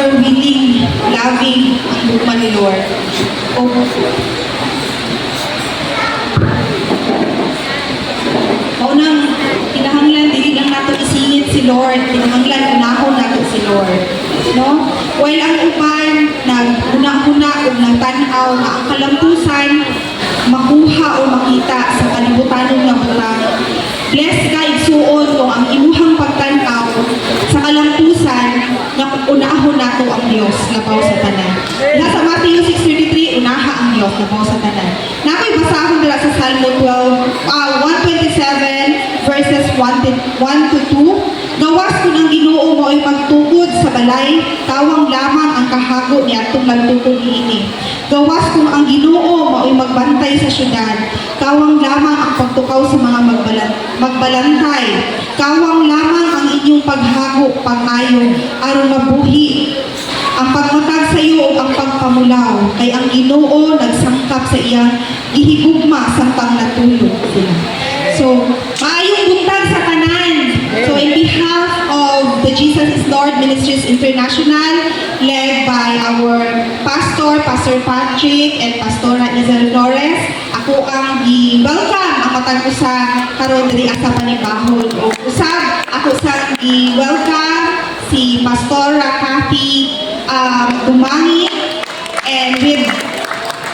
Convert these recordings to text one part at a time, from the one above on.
ever willing, loving ang luma ni Lord. Maunang kinahanglan, dili lang nato isingit si Lord, kinahanglan unahon nato si Lord. No? While ang uban, nag-una-una o nagtanaw na ang kalampusan, makuha o makita sa kalibutan ng butang. Bless ka igsuon kung ang imuhang pagtanaw sa kalampusan na unahon nato ang Dios labaw sa tanan. Nasa Matthew 6:33, unaha ang Dios labaw sa tanan. Nakoy basahon dira sa Salmo 127 verses 1 to 2. Gawas ko ng Ginoo mo ay pagtukod sa balay, tawang lamang ang kahago ni atong magtukod niini. Gawas kung ang Ginoo mo ay magbantay sa syudad, kawang lamang ang pagtukaw sa mga magbalantay. Kawang lamang ang inyong paghago, pag-ayo, aron mabuhi. Ang pagmatag sa iyo o ang pagpamulaw, kay ang Ginoo nagsangkap sa iyang gihigugma samtang natulog sila. So, maayong buntag sa tanan. So, in behalf of the Jesus is Lord Ministries International, led by our pastor, Pastor Patrick, and Pastora Isel Flores, ako ang i-welcome ang matag usa karon diri sa panibahon. O usab ako sa i-welcome si Pastora Cathy Dumangi, and with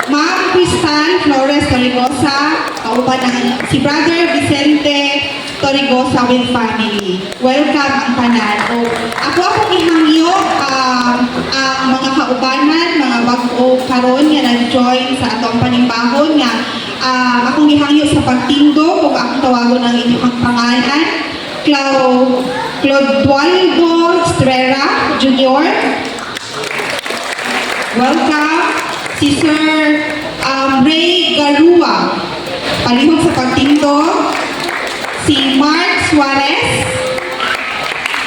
Ma'am Cristal Flores Torrigosa, kauban ang si Brother Vicente Torrigosa with family. Welcome ang tanan. O ako akong ihangyo ang mga kaubanan, mga bag-o karon nga nag-join sa atong panimbahon nga akong ihangyo sa pagtindo kung akong tawagon ang inyong pangalan. Clodoaldo Estrella Jr. Welcome. Si Sir Ray Garua, palihog sa pagtindo. Si Mark Suarez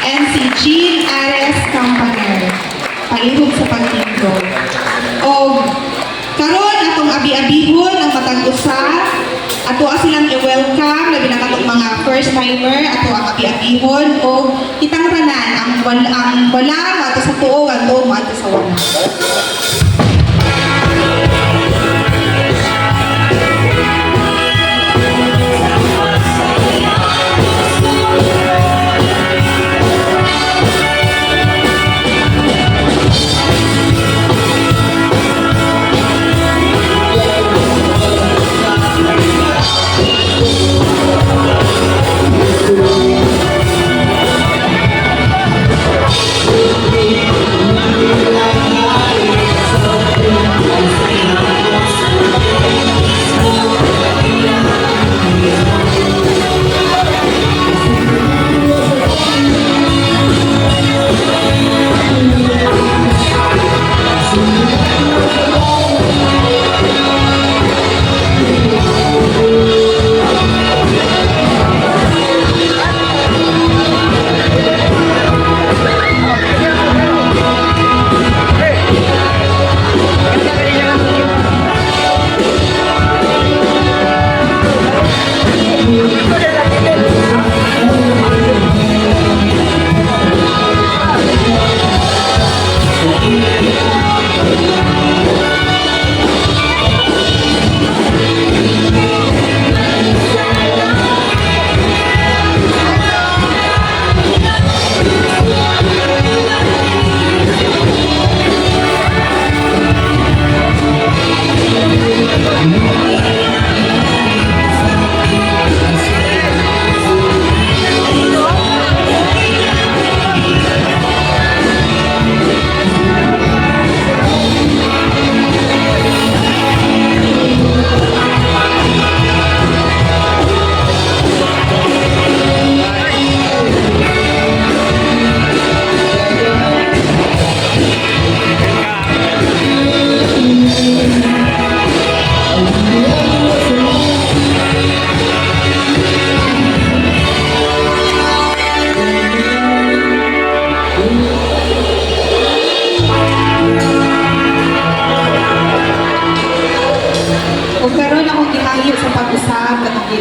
and si Jean Ares Campaner, palihog sa pagtindo. O karon atong abi-abihon ang matag-usa, ato silang i-welcome, labi na katong mga first timer, ato ang abi-abihon o kitang tanan ang wala ato sa tuo, ang tuo ato sa wala.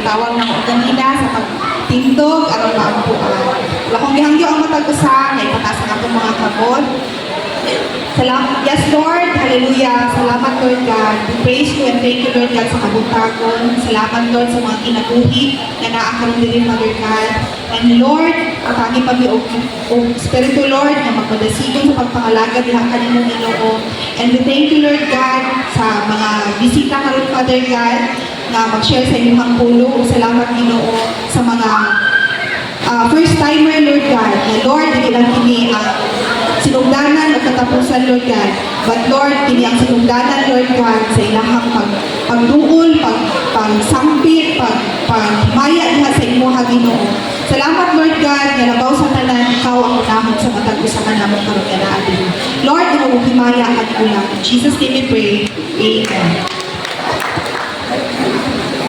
gitawag ng kanina sa pagtindog aron maampuan. Wala kong gihangyo ang matag usa kay patasan ako mga kabod. Yes, Lord. Hallelujah. Salamat, Lord God. We praise you and thank you, Lord God, sa kabuntagon. Salamat, Lord, sa mga kinabuhi na naakaroon din, Father God. And Lord, atagi pa mi o Espiritu, Lord, na magpadasigon sa pagpangalagad lang kanimo Ginoo. And we thank you, Lord God, sa mga bisita karon, Father God, na mag-share sa inyong pulong. Salamat, Ginoo, sa mga first timer, Lord God, na Lord, hindi lang kini sinugdanan at katapusan, Lord God. But Lord, kini ang sinugdanan, Lord God, sa ilahang pagduol, pagsampit, pagmaya diha sa imo Ginoo. Salamat, Lord God, nga labaw sa tanan, ikaw ang unahon sa matag usahan namong karon nga naa. Lord, imo himaya at ulang. In Jesus' name we pray. Amen.